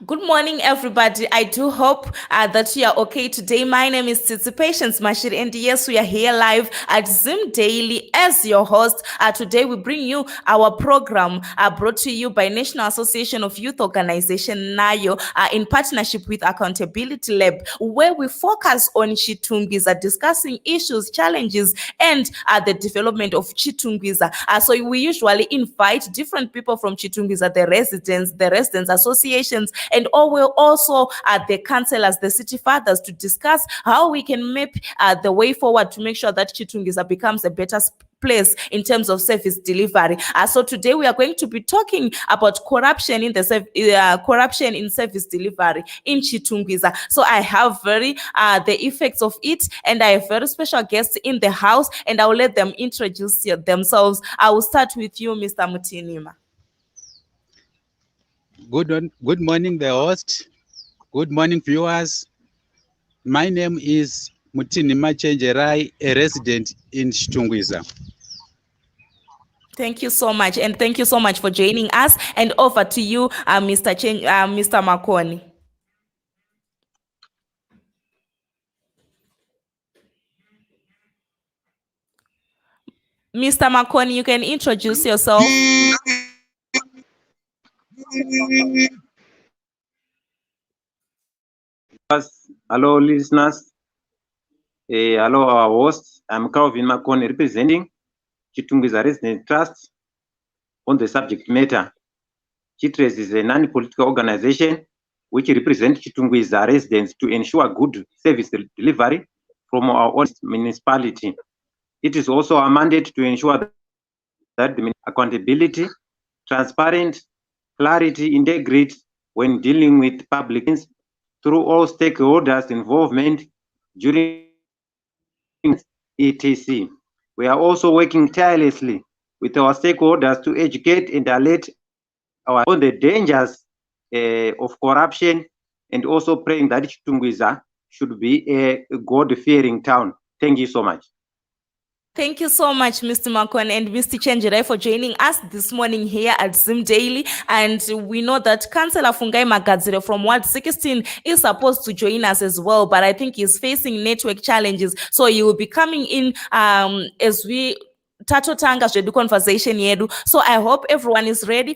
Good morning, everybody. I do hope that you are okay today. My name is Titsi Patience Mashir, and yes, we are here live at Zoom Daily as your host. Today, we bring you our program brought to you by National Association of Youth Organization NAYO in partnership with Accountability Lab, where we focus on Chitungwiza, discussing issues, challenges, and the development of Chitungwiza. So we usually invite different people from Chitungwiza, the residents associations, and will also the councillors, the city fathers, to discuss how we can map the way forward to make sure that Chitungwiza becomes a better place in terms of service delivery. So today we are going to be talking about corruption in the corruption in service delivery in Chitungwiza. So I have the effects of it, and I have very special guests in the house, and I will let them introduce themselves. I will start with you, Mr. Mutinima. Good morning, the host. Good morning, viewers. My name is Mutinima Chenjerai, a resident in Chitungwiza. Thank you so much, and thank you so much for joining us. And over to you, Mr. Makoni. Mr. Makoni, you can introduce yourself. Hello, listeners. Hello, our hosts. I'm Calvin Makoni, representing Chitungwiza Resident Trust on the subject matter. Chitres is a non-political organization which represents Chitungwiza residents to ensure good service delivery from our own municipality. It is also a mandate to ensure that the accountability, transparent, clarity, integrity when dealing with public through all stakeholders' involvement during etc. We are also working tirelessly with our stakeholders to educate and alert on the dangers of corruption, and also praying that Chitungwiza should be a God-fearing town. Thank you so much. Thank you so much, Mr. Makon and Mr. Chenjerai, for joining us this morning here at Zoom Daily. And we know that Councillor Fungai Magadzire from Ward 16 is supposed to join us as well, but I think he's facing network challenges. So he will be coming in as we tatotanga zvedu conversation yedu. So I hope everyone is ready.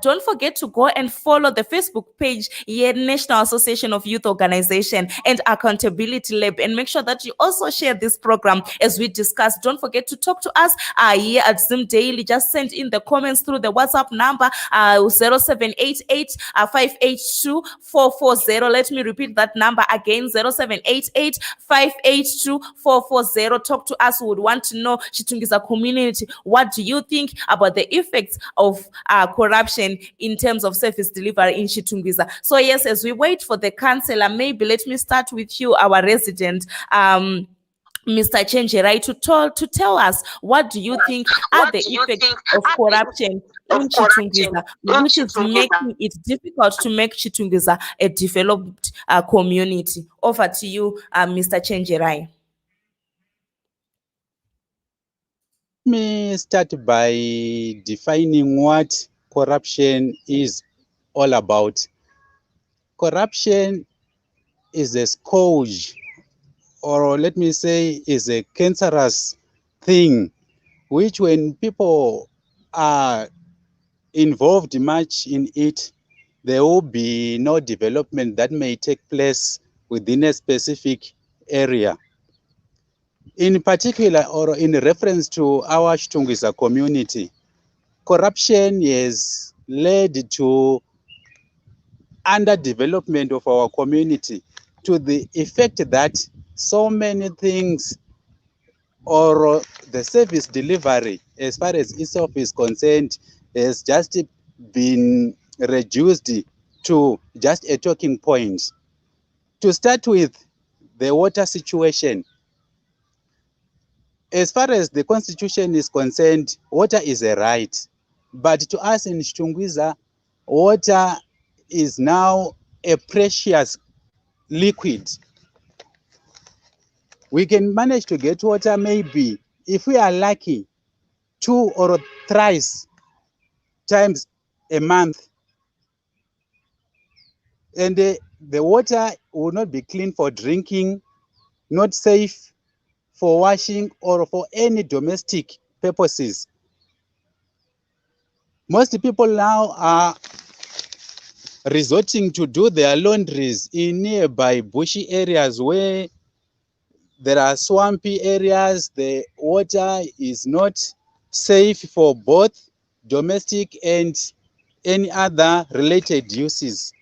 Don't forget to go and follow the Facebook page here, National Association of Youth Organization and Accountability Lab, and make sure that you also share this program as we discuss. Don't forget to talk to us here at Zoom Daily. Just send in the comments through the WhatsApp number 0788 582 440. Let me repeat that number again, 0788 582 440. Talk to us. We would want to know, Chitungwiza community, what do you think about the effects of corruption in terms of service delivery in Chitungwiza? So yes, as we wait for the councillor, maybe let me start with you, our resident, Mr. Chenjerai, to tell us, what do you think are the effects of corruption in Chitungwiza, which is making it difficult to make Chitungwiza a developed community? Over to you, Mr. Chenjerai. Let me start by defining what corruption is all about. Corruption is a scourge, or let me say is a cancerous thing, which when people are involved much in it, there will be no development that may take place within a specific area. In particular, or in reference to our Chitungwiza community, corruption has led to underdevelopment of our community, to the effect that so many things, or the service delivery as far as itself is concerned, has just been reduced to just a talking point. To start with, the water situation. As far as the constitution is concerned, water is a right. But to us in Chitungwiza, water is now a precious liquid. We can manage to get water maybe, if we are lucky, 2 or 3 times a month. And the water will not be clean for drinking, not safe for washing or for any domestic purposes. Most people now are resorting to do their laundries in nearby bushy areas where there are swampy areas. The water is not safe for both domestic and any other related uses.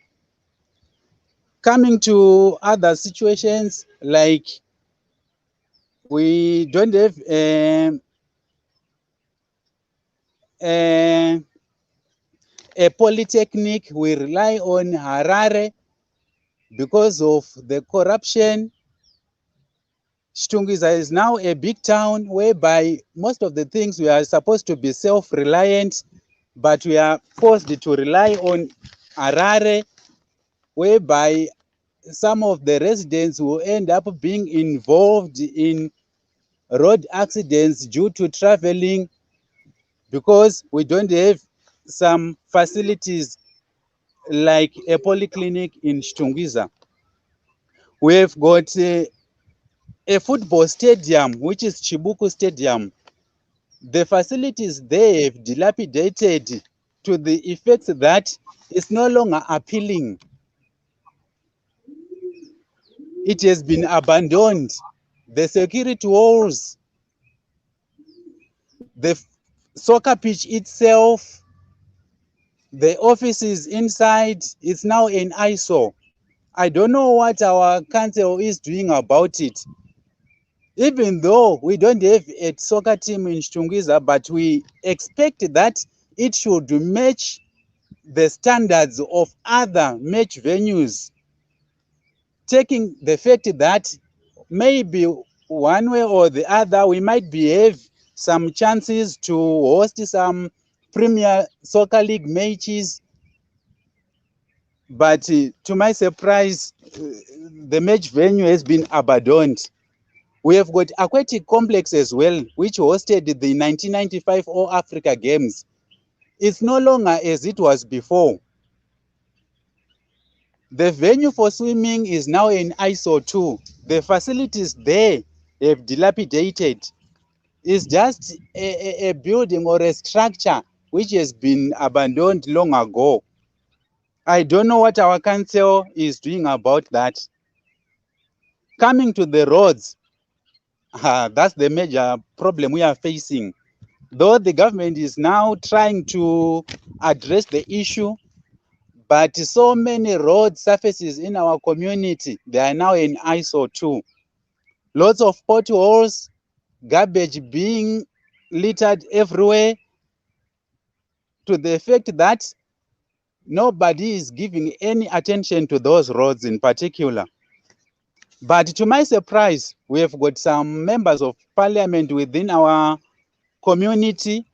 Coming to other situations, like we don't have a polytechnic, we rely on Harare because of the corruption. Chitungwiza is now a big town whereby most of the things we are supposed to be self-reliant, but we are forced to rely on Harare, whereby some of the residents will end up being involved in road accidents due to traveling because we don't have some facilities like a polyclinic in Chitungwiza. We have got a football stadium, which is Chibuku Stadium. The facilities there have dilapidated to the effect that it's no longer appealing. It has been abandoned. The security walls, the soccer pitch itself, the offices inside, it's now an eyesore. I don't know what our council is doing about it. Even though we don't have a soccer team in Chitungwiza, but we expect that it should match the standards of other match venues, taking the fact that maybe one way or the other we might have some chances to host some Premier Soccer League matches. But to my surprise, the match venue has been abandoned. We have got aquatic complex as well, which hosted the 1995 All Africa Games. It's no longer as it was before. The venue for swimming is now in ISO 2. The facilities there have dilapidated. It's just a building or a structure which has been abandoned long ago. I don't know what our council is doing about that. Coming to the roads, that's the major problem we are facing. Though the government is now trying to address the issue, but so many road surfaces in our community, they are now in ISO 2. Lots of potholes, garbage being littered everywhere, to the effect that nobody is giving any attention to those roads in particular. But to my surprise, we have got some members of parliament within our community,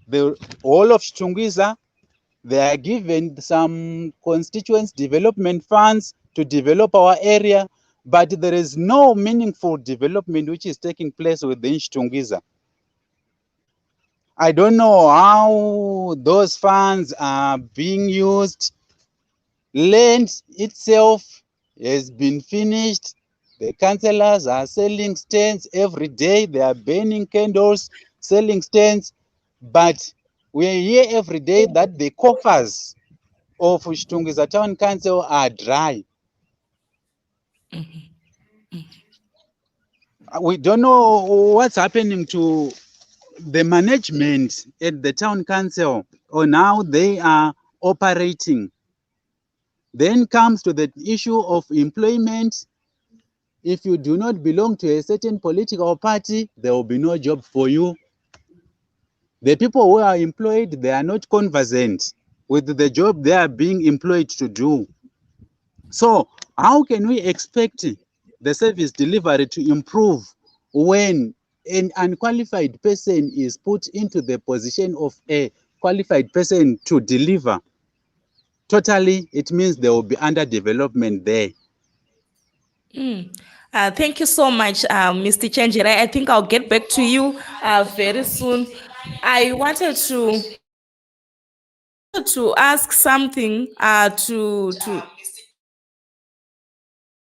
the whole of Chitungwiza. They are given some constituents development funds to develop our area, but there is no meaningful development which is taking place within Chitungwiza. I don't know how those funds are being used. Land itself has been finished. The councillors are selling stands every day. They are burning candles, selling stands. But we hear every day that the coffers of Chitungwiza Town Council are dry. We don't know what's happening to the management at the town council on how they are operating. Then comes to the issue of employment. If you do not belong to a certain political party, there will be no job for you. The people who are employed, they are not conversant with the job they are being employed to do. So how can we expect the service delivery to improve when an unqualified person is put into the position of a qualified person to deliver? Totally, it means there will be underdevelopment there. Thank you so much, Mr. Chenjira. I think I'll get back to you very soon. I wanted to to ask something to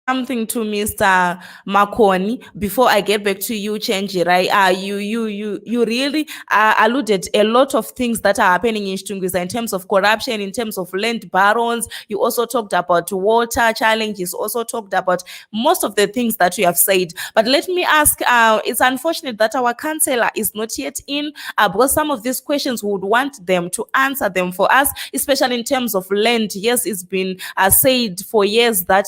Mr. Makoni before I get back to you, Chenji, right? You really alluded a lot of things that are happening in Chitungwiza in terms of corruption, in terms of land barons. You also talked about water challenges, also talked about most of the things that you have said. But let me ask, it's unfortunate that our councillor is not yet in, because some of these questions we would want them to answer them for us, especially in terms of land. Yes, it's been said for years that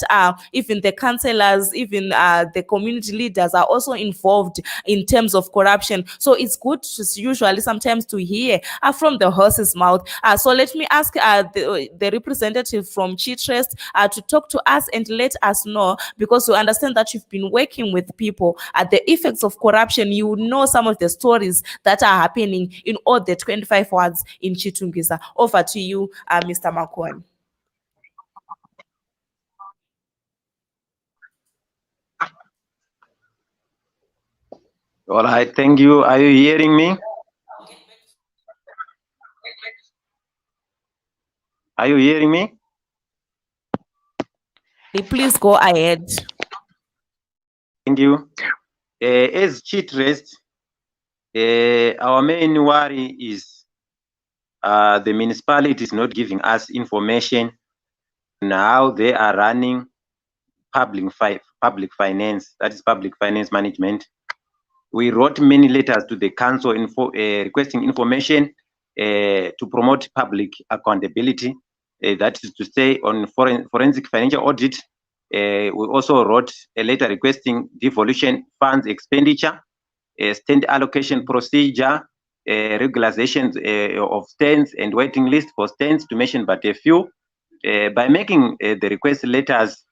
even the councillors, even the community leaders are also involved in terms of corruption. So it's good usually sometimes to hear from the horse's mouth. So let me ask the representative from Chitrest to talk to us and let us know, because we understand that you've been working with people at the effects of corruption. You know some of the stories that are happening in all the 25 wards in Chitungwiza. Over to you, Mr. Makwan. All right, thank you. Are you hearing me? Are you hearing me? Please go ahead. Thank you. As Chitrest, our main worry is the municipality is not giving us information on how they are running public finance, that is public finance management. We wrote many letters to the council requesting information to promote public accountability. That is to say, on forensic financial audit. We also wrote a letter requesting devolution funds expenditure, stand allocation procedure, regularization of stands and waiting list for stands, to mention but a few. By making the request letters,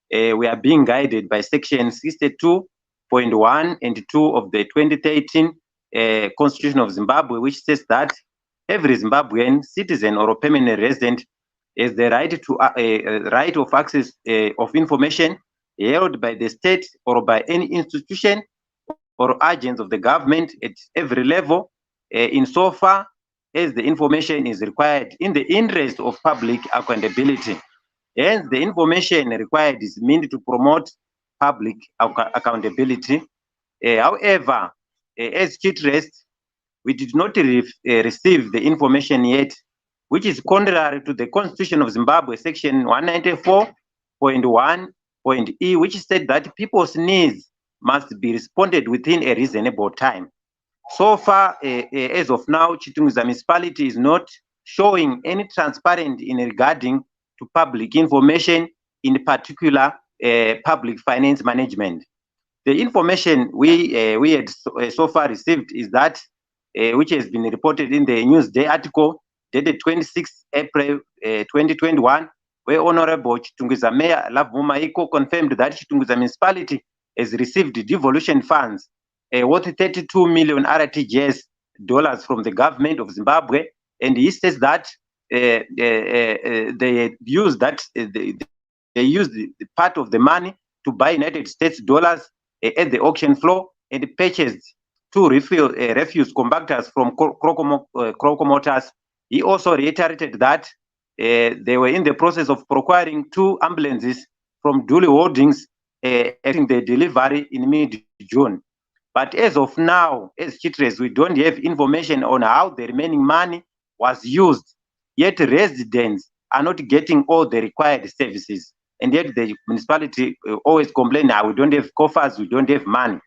we are being guided by section 62.1 and 2 of the 2013 Constitution of Zimbabwe, which says that every Zimbabwean citizen or permanent resident has the right to right of access of information held by the state or by any institution or agents of the government at every level, insofar as the information is required in the interest of public accountability. Hence, the information required is meant to promote public accountability. However, as Chitrest, we did not receive the information yet, which is contrary to the Constitution of Zimbabwe, section 194.1.e, which said that people's needs must be responded within a reasonable time. So far, as of now, Chitungwiza municipality is not showing any transparency in regarding to public information, in particular public finance management. The information we had so far received is that, which has been reported in the Newsday article dated 26 April 2021, where Honorable Chitungwiza Mayor Lavuma Iko confirmed that Chitungwiza municipality has received devolution funds worth 32 million RTGS dollars from the government of Zimbabwe, and he says that they used the part of the money to buy United States dollars at the auction floor and purchased 2 refuse compactors from Croco Motors. He also reiterated that they were in the process of procuring 2 ambulances from Dooley Holdings, having the delivery in mid-June. But as of now, as Chitres, we don't have information on how the remaining money was used. Yet residents are not getting all the required services. And yet the municipality always complain, we don't have coffers, we don't have money.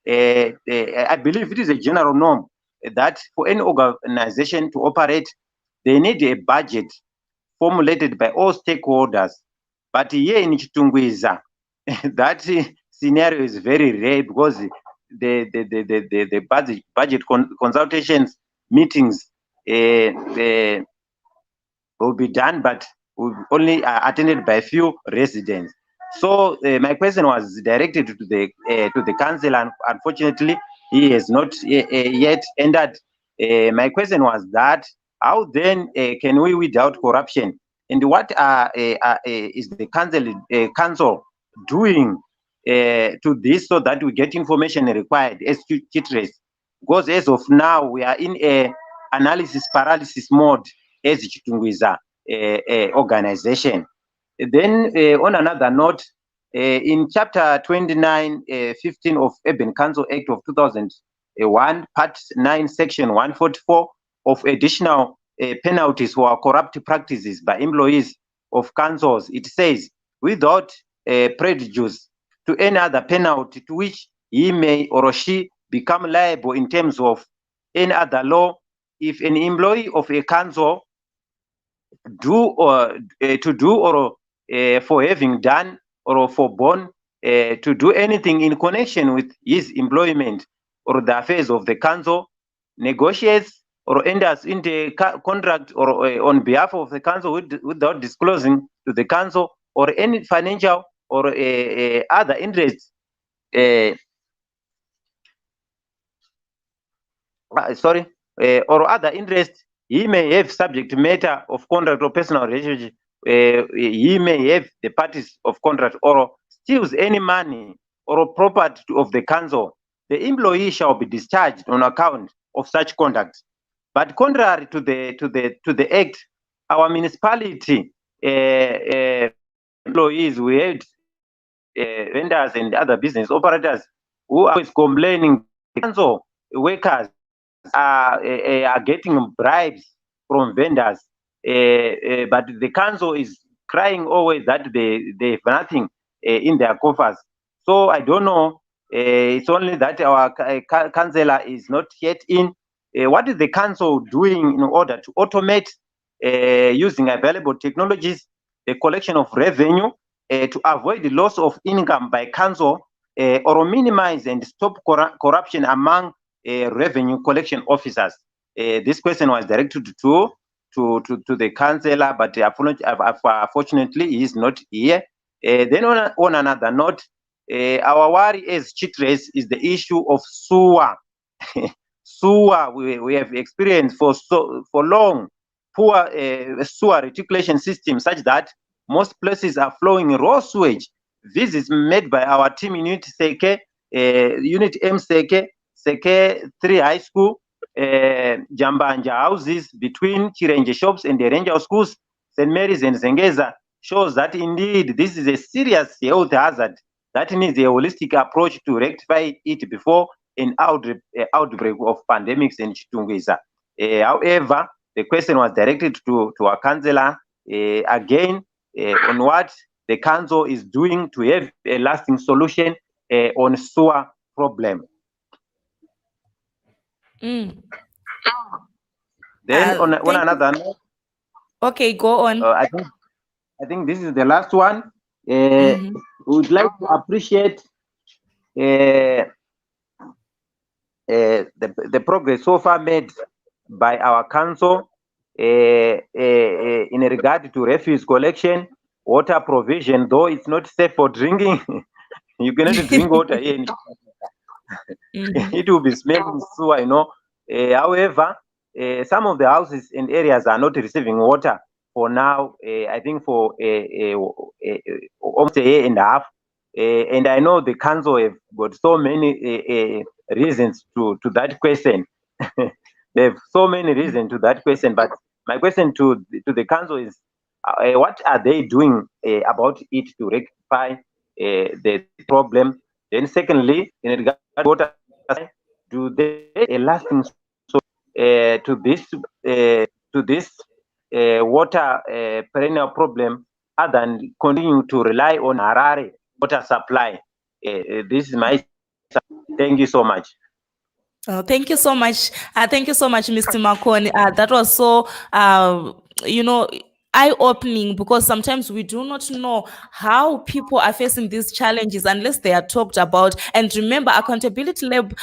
I believe it is a general norm that for any organization to operate, they need a budget formulated by all stakeholders. But here in Chitungwiza, that scenario is very rare, because the budget consultations meetings will be done, but will only attended by a few residents. So my question was directed to the council, and unfortunately, he has not yet entered. My question was that, how then can we weed out corruption, and what is the council doing to this, so that we get information required as Chitres? Because as of now, we are in a analysis paralysis mode. as Chitungwiza organization. Then on another note, in chapter 29, 15 of Urban Council Act of 2001, part 9, section 144 of additional penalties for corrupt practices by employees of councils, it says, without prejudice to any other penalty to which he may or she become liable in terms of any other law, if an employee of a council for having done or forborne to do anything in connection with his employment or the affairs of the council, negotiates or enters into a contract or on behalf of the council without disclosing to the council or any financial or other interests or other interest he may have subject matter of contract or personal relationship, he may have the parties of contract or steals any money or property of the council, the employee shall be discharged on account of such conduct. But contrary to the act, our municipality employees, we had vendors and other business operators who are always complaining the council workers are getting bribes from vendors, but the council is crying always that they have nothing in their coffers. So I don't know. It's only that our councillor is not yet in. What is the council doing in order to automate using available technologies the collection of revenue to avoid the loss of income by council or minimize and stop corruption among revenue collection officers? This question was directed to the councillor, but unfortunately he is not here. Then on another note, our worry as Chitres is the issue of sewer. Sewer we have experienced for long poor sewer reticulation system, such that most places are flowing raw sewage. Visits made by our team in Unit Seke, Unit M Seke, Seke 3 High School, Jambanja houses between Chirenje shops and the Ranger schools, St. Mary's and Zengeza, shows that indeed this is a serious health hazard that needs a holistic approach to rectify it before an outbreak of pandemics in Chitungwiza. However, the question was directed to our councillor again on what the council is doing to have a lasting solution on sewer problem. Mm. Then on another note, okay, go on. I think this is the last one. We would like to appreciate the progress so far made by our council in regard to refuse collection, water provision, though it's not safe for drinking. You cannot drink water here. It will be smelling sewer, you know. However, some of the houses and areas are not receiving water for now. I think for almost a year and a half. And I know the council have got so many reasons to that question. They have so many reasons to that question. But my question to the council is, what are they doing about it to rectify the problem? Then secondly, in regard to water, do they a lasting to this water perennial problem other than continuing to rely on Harare water supply? This is my. Thank you so much. Oh, thank you so much. Thank you so much, Mr. Makoni. That was so, eye-opening, because sometimes we do not know how people are facing these challenges unless they are talked about. And remember, Accountability Lab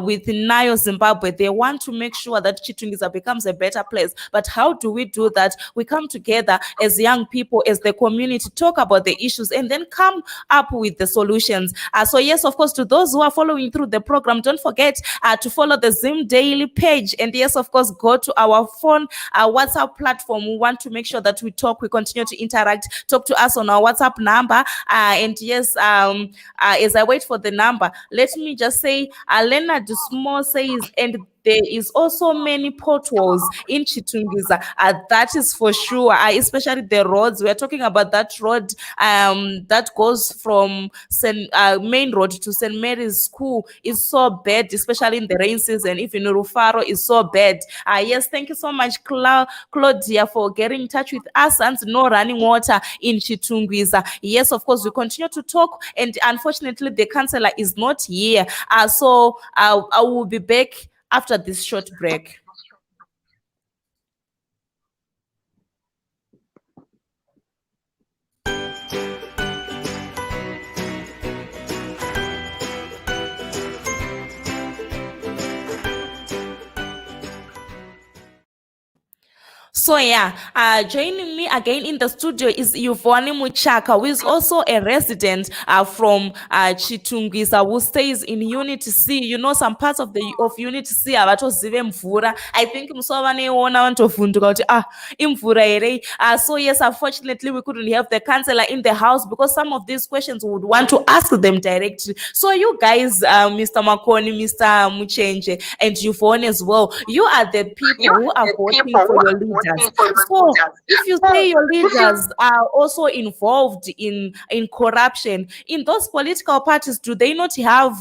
with Nayo Zimbabwe, they want to make sure that Chitungwiza becomes a better place. But how do we do that? We come together as young people, as the community, talk about the issues, and then come up with the solutions. So yes, of course, to those who are following through the program, don't forget to follow the Zim Daily page. And yes, of course, go to our phone, WhatsApp platform. We want to make sure that we talk, we continue to interact. Talk to us on our WhatsApp number. And yes, as I wait for the number, let me just say, Lena Dusmo says, and there is also many potholes in Chitungwiza. That is for sure. Especially the roads. We are talking about that road that goes from main road to St. Mary's School is so bad, especially in the rain season. Even Rufaro is so bad. Yes, thank you so much, Claudia, for getting in touch with us. And no running water in Chitungwiza. Yes, of course, we continue to talk, and unfortunately, the councillor is not here. So I will be back after this short break. So yeah, joining me again in the studio is Yvonne Muchaka, who is also a resident from Chitungwiza, who stays in Unit C. You know, some parts of Unit C avatozive mvura. I think musova neona vantovhunduka kuti imvura here. So yes, unfortunately we couldn't have the councillor in the house because some of these questions we would want to ask them directly. So you guys, Mr. Makoni, Mr. Muchenje, and Yvonne as well, you are the people who are voting for your leaders. So if you say your leaders are also involved in corruption, in those political parties, do they not have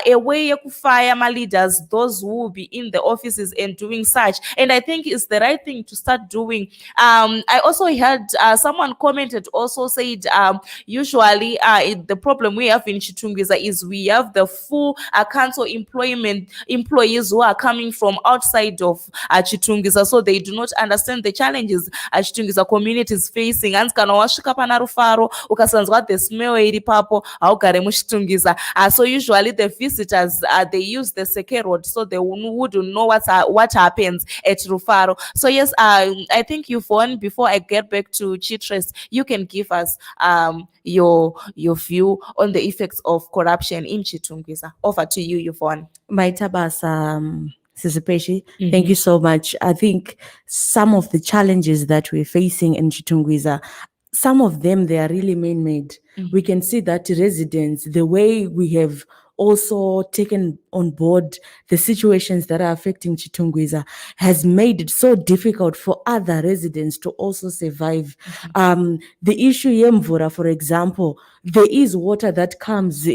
a way to fire my leaders, those who will be in the offices and doing such? And I think it's the right thing to start doing. I also heard someone commented, also said usually the problem we have in Chitungwiza is we have the full council employees who are coming from outside of Chitungwiza, so they do not understand the challenges Chitungwiza community is facing. Hanzi kana wasvika pana Rufaro ukasanzwa the smell iri papo haugare muChitungwiza. So usually the visitors they use the Seke road, so they wouldn't know what happens at Rufaro. So yes, I think Yvonne, before I get back to Chitres, you can give us your view on the effects of corruption in Chitungwiza. Over to you, Yvonne. Maitabas, Sisipeshi, thank you so much. I think some of the challenges that we're facing in Chitungwiza, some of them, they are really man-made. We can see that residents, the way we have also taken on board the situations that are affecting Chitungwiza has made it so difficult for other residents to also survive. The issue Yemvura, for example, there is water that comes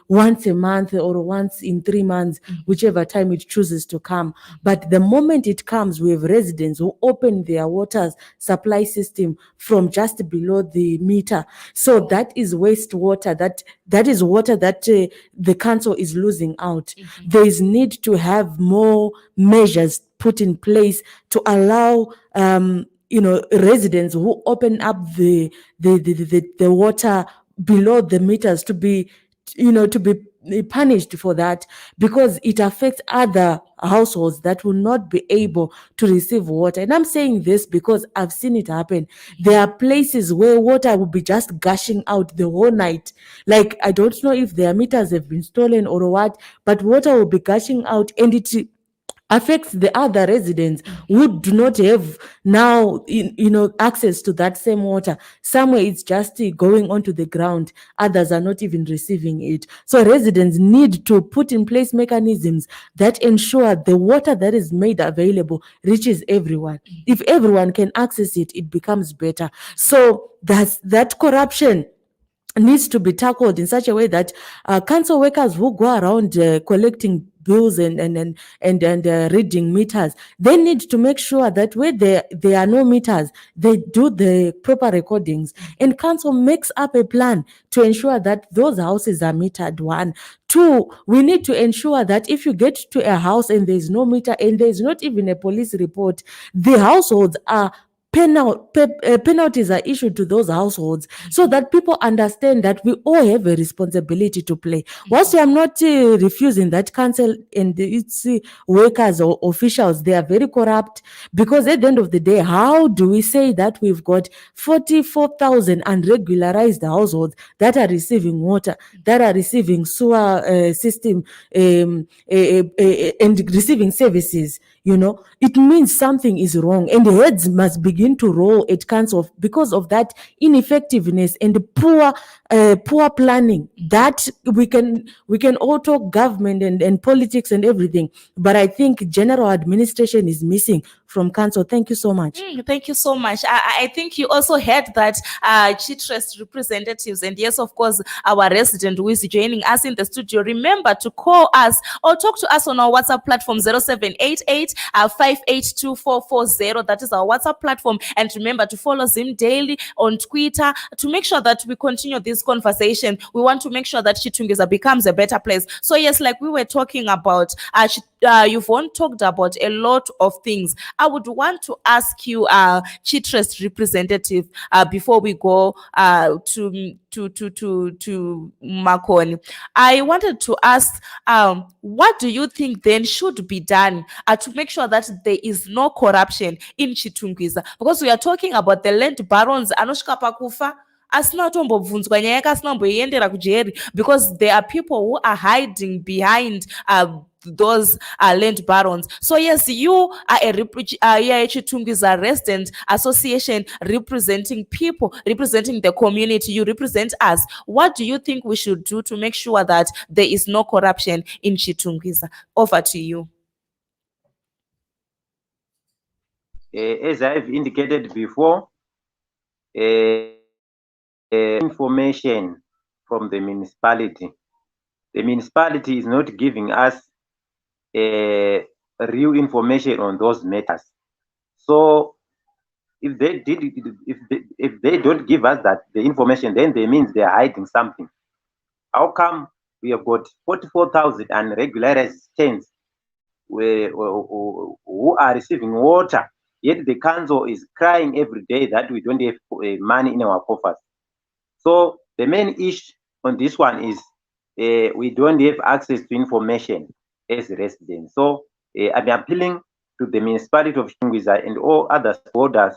once a month or once in 3 months, whichever time it chooses to come. But the moment it comes, we have residents who open their water supply system from just below the meter. So that is wastewater. That is water that the council is losing out. There is need to have more measures put in place to allow residents who open up the water below the meters to be punished for that, because it affects other households that will not be able to receive water. And I'm saying this because I've seen it happen. There are places where water will be just gushing out the whole night. Like, I don't know if their meters have been stolen or what, but water will be gushing out, and it affects the other residents who do not have now access to that same water. Somewhere it's just going onto the ground, others are not even receiving it. So residents need to put in place mechanisms that ensure the water that is made available reaches everyone. If everyone can access it, it becomes better. So that corruption needs to be tackled in such a way that council workers who go around collecting bills and reading meters, they need to make sure that where there are no meters, they do the proper recordings, and council makes up a plan to ensure that those houses are metered. 1. 2, we need to ensure that if you get to a house and there's no meter and there's not even a police report, the households are penalties are issued to those households, so that people understand that we all have a responsibility to play. Whilst I'm not refusing that council and its workers or officials, they are very corrupt, because at the end of the day, how do we say that we've got 44,000 unregularized households that are receiving water, that are receiving sewer system and receiving services? It means something is wrong, and heads must begin to roll at council because of that ineffectiveness and poor poor planning. That we can all talk government and politics and everything, but I think general administration is missing from council. Thank you so much. Thank you so much. I think you also heard that Chitrust representatives, and yes, of course, our resident who is joining us in the studio. Remember to call us or talk to us on our WhatsApp platform 0788 582440. That is our WhatsApp platform. And remember to follow Zim Daily on Twitter to make sure that we continue this conversation. We want to make sure that Chitungwiza becomes a better place. So yes, like we were talking about, you've talked about a lot of things. I would want to ask you, Chitrust representative, before we go to Makoni. I wanted to ask, what do you think then should be done to make sure that there is no corruption in Chitungwiza? Because we are talking about the land barons anosvika pakufa asina tombobvunzwa nyaya yake, asina kumboiendera kujeri, because there are people who are hiding behind those land barons. So yes, you are a Chitungwiza resident association representing people, representing the community. You represent us. What do you think we should do to make sure that there is no corruption in Chitungwiza? Over to you. As I've indicated before, information from the municipality. The municipality is not giving us real information on those matters. So if they don't give us the information, then they means they are hiding something. How come we have got 44,000 unregularized stands who are receiving water, yet the council is crying every day that we don't have money in our coffers? So the main issue on this one is we don't have access to information as residents. So I'm appealing to the municipality of Chitungwiza and all other stakeholders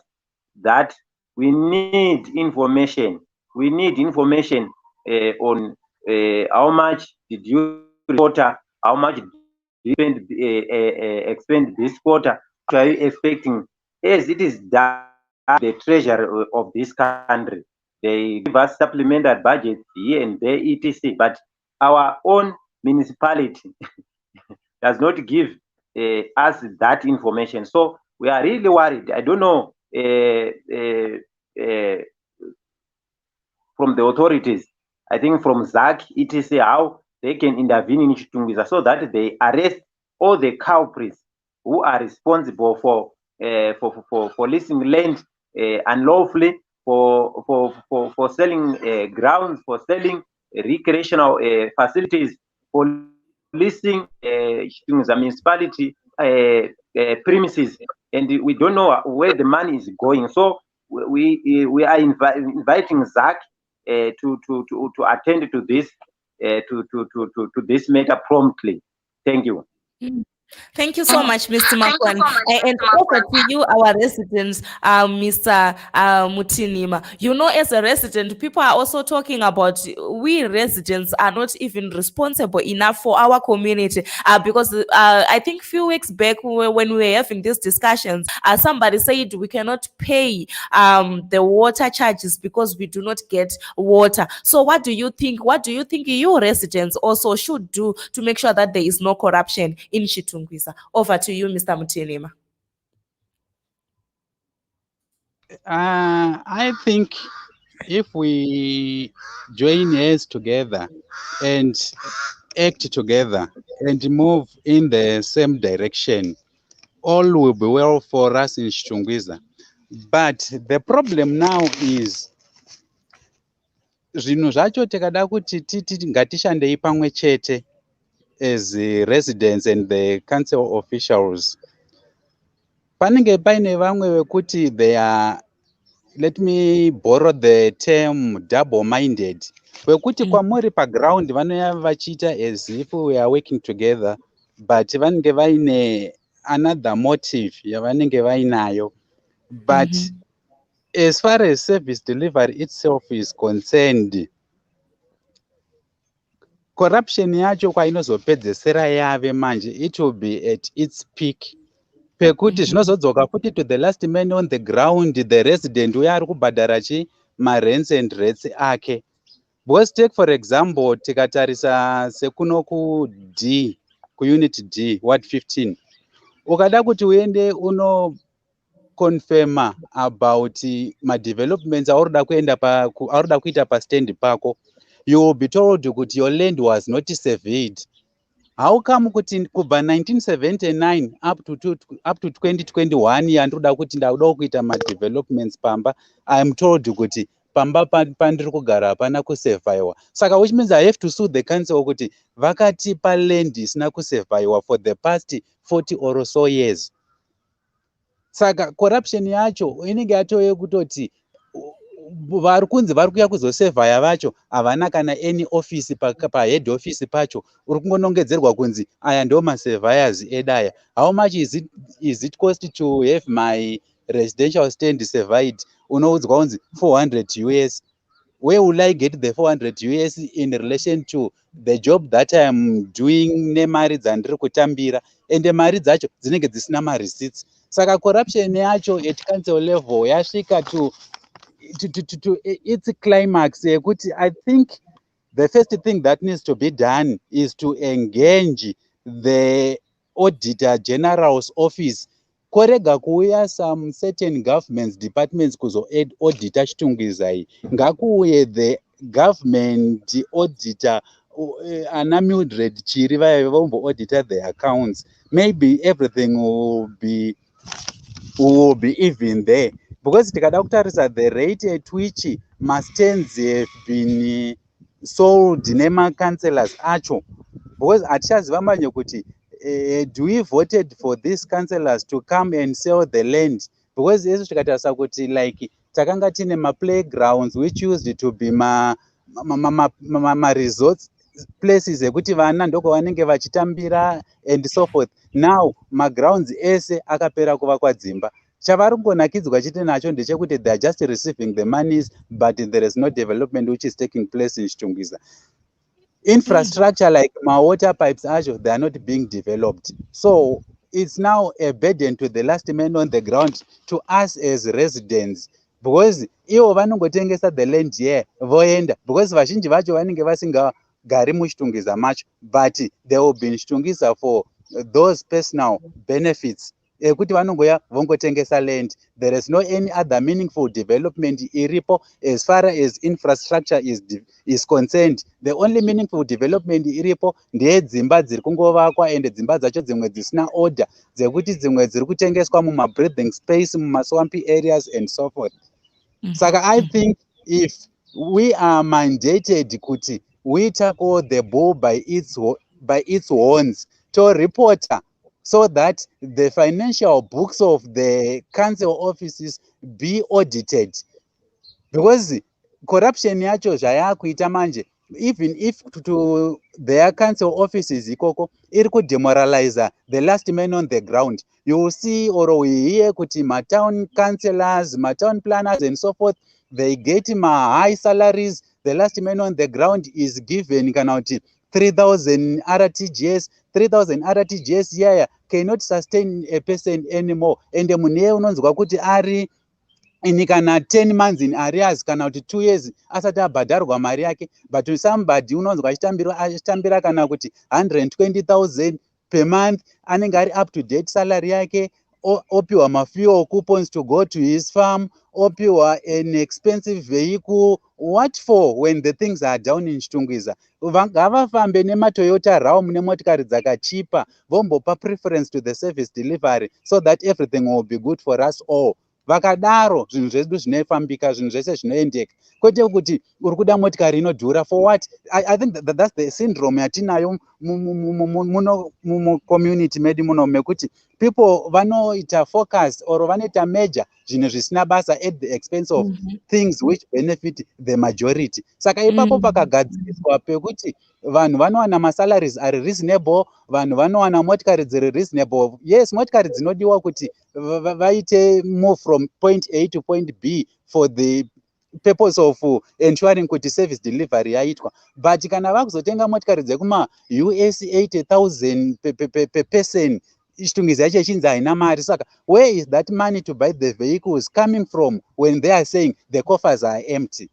that we need information. We need information on how much did you water, how much did you expend this quarter, what are you expecting, as it is done the treasury of this country. They give us supplemental budget here and there, etc. But our own municipality does not give us that information. So we are really worried. I don't know from the authorities, I think from ZAC, etc., how they can intervene in Chitungwiza so that they arrest all the culprits who are responsible for leasing land unlawfully, for selling grounds, for selling recreational facilities, for leasing Chitungwiza municipality premises, and we don't know where the money is going. So we are inviting ZAC to attend to this to this matter promptly. Thank you. Thank you so much, Mr. Makwan. And over to you, our residents, Mr. Mutinima. You know, as a resident, people are also talking about we residents are not even responsible enough for our community. Because I think a few weeks back when we were having these discussions, somebody said we cannot pay the water charges because we do not get water. So what do you think? What do you think your residents also should do to make sure that there is no corruption in Chitungwiza? Over to you, Mr. Mutinima. I think if we join hands together and act together and move in the same direction, all will be well for us in Chitungwiza. But the problem now is zvinhu zvacho tikada kuti titi ngatishandei pamwe chete as residents and the council officials. Panenge paine vamwe vekuti they are, let me borrow the term, double-minded. Vekuti kwamuri paground vanoya vachiita as if we are working together, but vanenge vaine another motive yavanenge vainayo. But as far as service delivery itself is concerned, corruption yacho kwainozopedzesera yave manje, it will be at its peak. Pekuti zvinozodzoka futi to the last man on the ground, the resident uya ari kubhadhara chi ma rents and rates ake. Because take for example tikatarisa sekuno ku unit D ward 15 ukada kuti uende uno confirma about ma-developments aurida kuita pastand pako, you will be told kuti your land was not surveyed. How come kuti kubva 1979 up to 2021 yandoda kuti ndakuda kuita ma-developments pamba, I am told kuti pamba pandiri kugara hapana kusevhaiwa. Saka which means I have to sue the council kuti vakatipa land isina kusevhaiwa for the past 40 or so years. Saka corruption yacho inenge yatove kutoti vari kunzi vari kuuya kuzosevhaya vacho havana kana any office pahead office pacho, uri kungonongedzerwa kunzi aya ndo masevhayers edaya. How much is it cost to have my residential stand surveyed? Unoudzwa kunzi 400 US. Where will I get the 400 US in relation to the job that I am doing nemari dzandiri kutambira, ende mari dzacho dzinenge dzisina mareceipts. Saka corruption yacho at council level yasvika to its climax yekuti I think the first thing that needs to be done is to engage the Auditor General's office. Korega kuuya some certain government departments kuzo auditor Chitungwiza iyi, ngakuuye the government auditor ana Mildred Chiri vaya vombo auditor their accounts. Maybe everything will be even there, because tikada kutarisa the rate at which ma-stands have been sold nema-councillors acho, because hatichaziva manje kuti do we voted for these councillors to come and sell the land? Because isu tikatarisa kuti like takanga tine ma-playgrounds which used to be ma-resorts places ekuti vana ndoko vanenge vachitambira and so forth. Now ma-grounds ese akapera kuvakwa dzimba. Chavari kungonakidzwa chete nacho ndechekuti they are just receiving the monies, but there is no development which is taking place in Chitungwiza. Infrastructure like my water pipes acho, they are not being developed. So it's now a burden to the last man on the ground, to us as residents, because ivo vanongotengesa the land here voenda, because vazhinji vacho vanenge vasingagari muChitungwiza macho, but they will be in Chitungwiza for those personal benefits ekuti vanongoya vongotengesa land. There is no any other meaningful development iripo as far as infrastructure is concerned. The only meaningful development iripo ndedzimba dziri kungovakwa, ende dzimba dzacho dzimwe dzisina order, dzekuti dzimwe dziri kutengeswa muma-breathing space muma-swampy areas and so forth. Saka I think if we are mandated kuti we tackle the bull by its horns to reporter, so that the financial books of the council offices be audited, because corruption yacho zvayakuita manje, even if to their council offices ikoko iri kudemoralize the last man on the ground. You will see or we hear kuti ma-town councillors, ma-town planners and so forth, they get high salaries. The last man on the ground is given kana kuti 3,000 RTGS. 3,000 RTGS yaya cannot sustain a person anymore. And muneye unonzwa kuti ari ini kana 10 months in arrears kana kuti 2 years asati abhadharwa mari yake, but somebody unonzwa achitambira kana kuti 120,000 per month, anenge ari up to date salary yake, opiwa ma-fuel coupons to go to his farm, opiwa an expensive vehicle. What for when the things are down in Chitungwiza? Ngavafambe nematoyota Raum nemotikari dzakachipa, vombopa preference to the service delivery, so that everything will be good for us all. Vakadaro zvinhu zvedu zvinofambika, zvinhu zvese zvinoendeka, kwete kuti uri kuda motikari inodhura for what? I think that's the syndrome yatinayo community medu muno, mekuti people vanoita focus or vanoita major zvinhu zvisina basa at the expense of things which benefit the majority. Saka ipapo pakagadziriswa pekuti vanhu vanowana masalaries ari reasonable, vanhu vanowana motikari dziri reasonable. Yes, motikari dzinodiwa kuti vaite move from point A to point B for the purpose of ensuring kuti service delivery yaitwa, but kana vakuzotenga motikari dzekuma US 80,000 per person, Chitungwiza yacho chinzi haina mari. Saka where is that money to buy the vehicles coming from when they are saying the coffers are empty?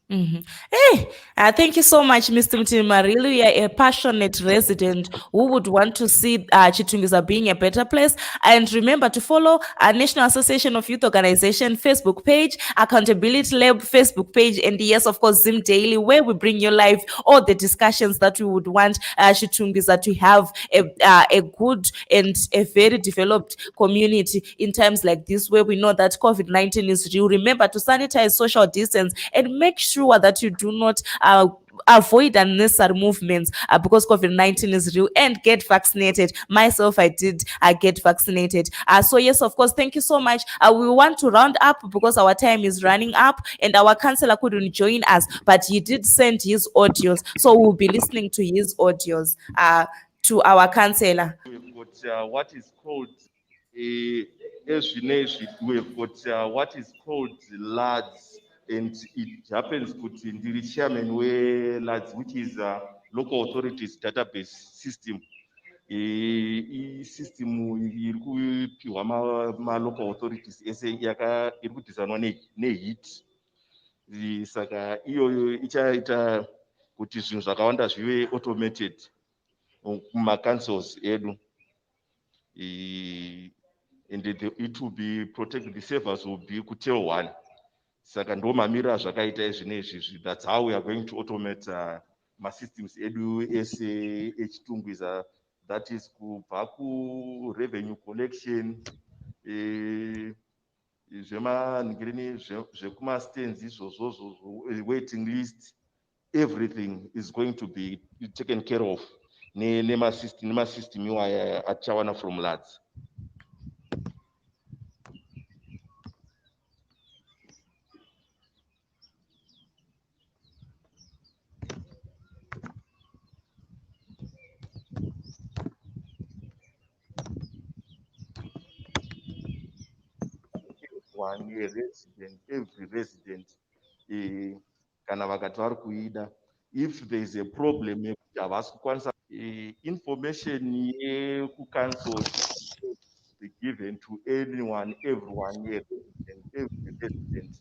Mhm. Hey, thank you so much, Mr. Mtima. Really, you are a passionate resident who would want to see Chitungwiza being a better place. And remember to follow our National Association of Youth Organization Facebook page, Accountability Lab Facebook page, and yes, of course, Zim Daily, where we bring you live all the discussions that we would want Chitungwiza to have a good and a very developed community in times like this, where we know that COVID-19 is real. Remember to sanitize, social distance, and make sure that you do not avoid unnecessary movements because COVID-19 is real, and get vaccinated. Myself, I did get vaccinated. So yes, of course, thank you so much. We want to round up because our time is running up and our counselor couldn't join us, but he did send his audios. So we'll be listening to his audios to our counselor. We've got what is called we've got what is called LADS, and it happens kuti ndiri chairman LADS, which is local authorities database system. System iri kupiwa local authorities ese iri kudhizainwa nehit. Saka iyoyo ichaita kuti zvinhu zvakawanda zvive automated kuma-councils edu. And it will be protected, the servers will be kutel one. Saka ndo mamira zvakaita izvi. That's how we are going to automate systems edu ese echitungwiza, that is kubva revenue collection, zvekuma-stands izvozvozvo, waiting list, everything is going to be taken care of nema-system iwaya achawana from LADS. Every resident kana vakati vari kuida, if there is a problem yekuti havasi kukwanisa information yekucancel be given to everyone, every resident.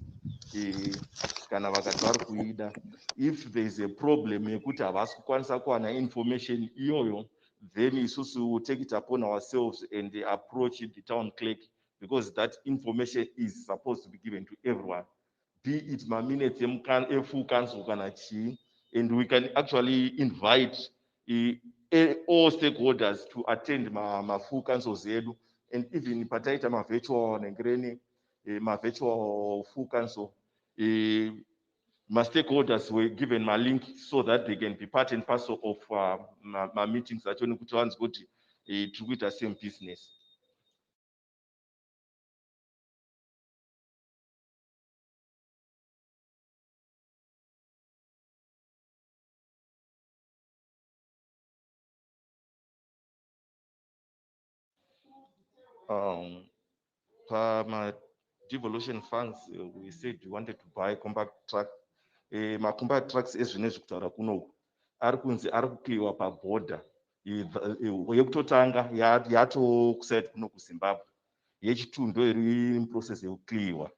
Kana vakati vari kuida, if there is a problem yekuti havasi kukwanisa kuwana information iyoyo, then isusu will take it upon ourselves and approach the town clerk, because that information is supposed to be given to everyone, be it minutes full council kana chii, and we can actually invite all stakeholders to attend full councils edu, and even pataita virtual nengereni virtual full council, my stakeholders were given my link so that they can be part and parcel of my meetings that only kuti vanzi kuti tiri kuita same business. My devolution funds, we said we wanted to buy compact truck. Compact trucks ezvinezvi kutaura kunoku ari kunzi ari kukliwa pabhodha yekutotanga yatokuside kuno kuzimbabwe, yechitu ndo iri muprocess yekukliwa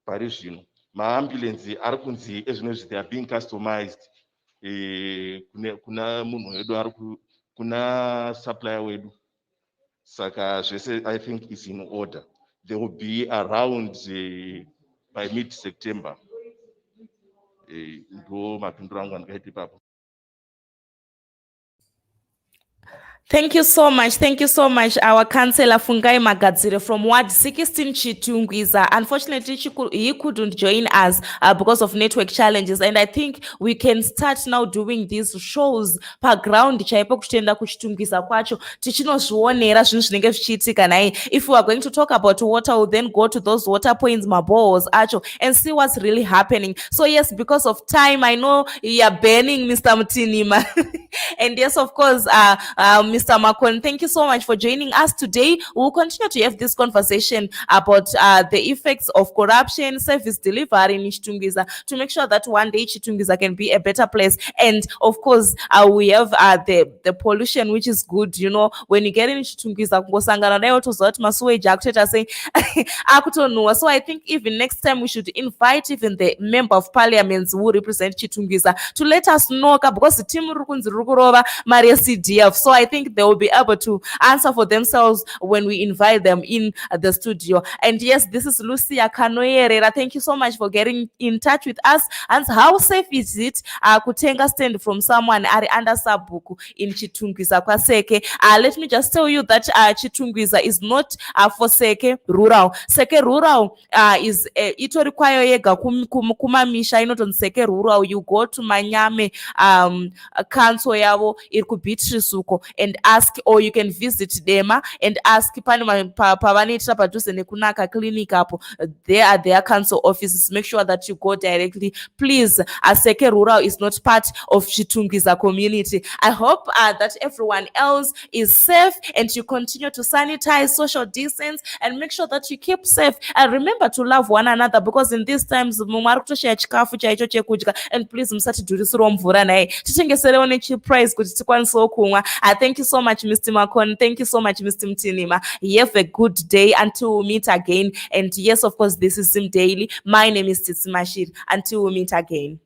pari zvino. Maambulensi ari kunzi ezvinezvi they are being customized kuna munhu wedu kuna supplier wedu. Saka zvese I think is in order. They will be around by mid-September. Ndo mapinduro angu andikaita ipapo. Thank you so much. Thank you so much, our councillor Fungai Magadzire from Ward 16 Chitungwiza. Unfortunately, he couldn't join us because of network challenges. And I think we can start now doing these shows per ground chaipo kuchitenda kuchitungwiza kwacho tichinozvionera zvinhu zvinenge zvichiitika naye. If we are going to talk about water, we'll then go to those water points, maboreholes acho, and see what's really happening. So yes, because of time, I know you are banning Mr. Mutinima. And yes, of course, Mr. Makon, thank you so much for joining us today. We'll continue to have this conversation about the effects of corruption, service delivery in Chitungwiza, to make sure that one day Chitungwiza can be a better place. And of course, we have the pollution, which is good. You know, when you get in Chitungwiza, kungosangana nayo tozoti masuage akuteta saying akutonua. So I think even next time we should invite even the member of parliament who represent Chitungwiza to let us know, because the team rukurova Maria CDF. So I think they will be able to answer for themselves when we invite them in the studio. And yes, this is Lucia Kanoyerera. Thank you so much for getting in touch with us. And how safe is it kutenga stand from someone ari under Sabuku in Chitungwiza kwaseke? Let me just tell you that Chitungwiza is not for Seke rural. Seke rural is ito require yega kumamisha inoton Seke rural. You go to Manyame council yavo irikubhitrisuko and ask, or you can visit Dema and ask pani pavanitra padhuze nekunaka clinic apo. There are their council offices. Make sure that you go directly. Please, Seke rural is not part of Chitungwiza community. I hope that everyone else is safe and you continue to sanitize, social distance, and make sure that you keep safe. And remember to love one another, because in these times, and please, musatidhurisirwa mvura naye, titengeserewo nechiprize kuti tikwanisewo kumwa. Thank you so much, Mr. Makon. Thank you so much, Mr. Mtinima. Have a good day until we meet again. And yes, of course, this is Sim Daily. My name is Titsi Mashir. Until we meet again.